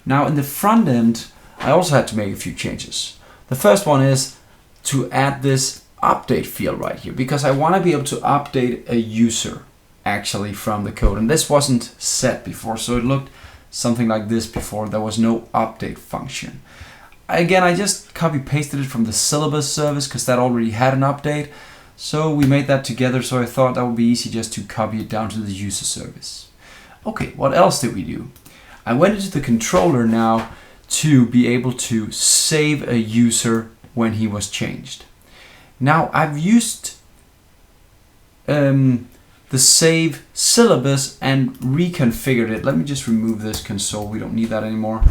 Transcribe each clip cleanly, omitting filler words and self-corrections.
Now in the front end, I also had to make a few changes. The first one is to add this update field right here, because I want to be able to update a user actually from the code. And this wasn't set before, so it looked something like this before. There was no update function. Again, I just copy pasted it from the syllabus service because that already had an update. So we made that together, so I thought that would be easy just to copy it down to the user service. Okay, what else did we do? I went into the controller now to be able to save a user when he was changed. Now I've used the save syllabus and reconfigured it. Let me just remove this console, we don't need that anymore.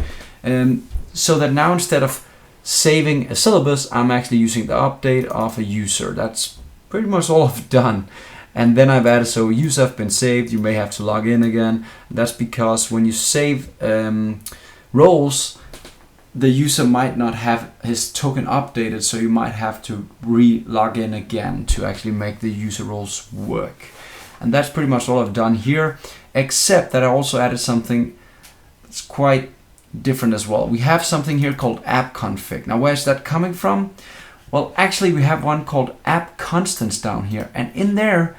So that now instead of saving a syllabus, I'm actually using the update of a user. That's pretty much all I've done. And then I've added, so user have been saved, you may have to log in again. That's because when you save roles, the user might not have his token updated, so you might have to re-log in again to actually make the user roles work. And that's pretty much all I've done here, except that I also added something that's quite different as well. We have something here called app config. Now where's that coming from? Well, actually we have one called app constants down here, and in there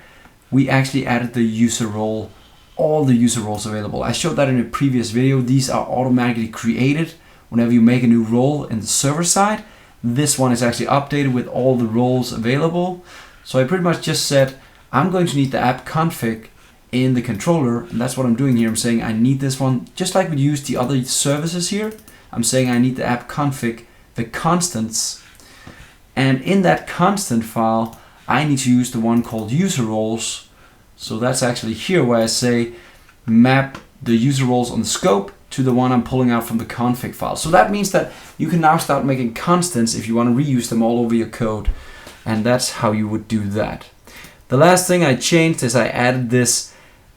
we actually added the user role, all the user roles available. I showed that in a previous video. These are automatically created whenever you make a new role in the server side. This one is actually updated with all the roles available. So I pretty much just said I'm going to need the app config in the controller, and that's what I'm doing here. I'm saying I need this one, just like we used the other services here. I'm saying I need the app config, the constants, and in that constant file I need to use the one called user roles. So that's actually here where I say map the user roles on the scope to the one I'm pulling out from the config file. So that means that you can now start making constants if you want to reuse them all over your code, and that's how you would do that. The last thing I changed is I added this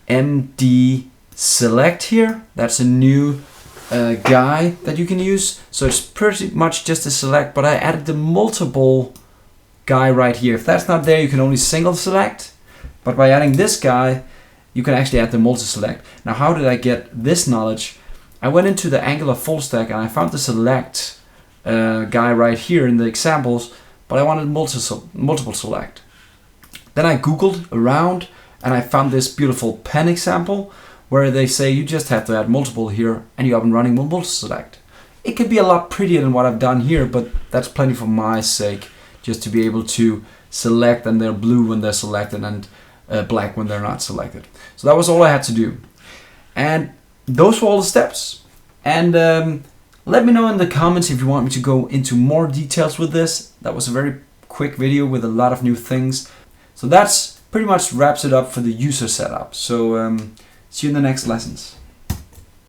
MultiSelect here. That's a new guy that you can use. So it's pretty much just a select, but I added the multiple guy right here. If that's not there, you can only single select. But by adding this guy, you can actually add the multi-select. Now, how did I get this knowledge? I went into the Angular-Fullstack and I found the select guy right here in the examples, but I wanted multiple select. Then I Googled around and I found this beautiful pen example where they say you just have to add multiple here and you have been running multi-select. It could be a lot prettier than what I've done here, but that's plenty for my sake, just to be able to select and they're blue when they're selected and black when they're not selected. So that was all I had to do. And those were all the steps. And let me know in the comments if you want me to go into more details with this. That was a very quick video with a lot of new things. So that's pretty much wraps it up for the user setup. So see you in the next lessons.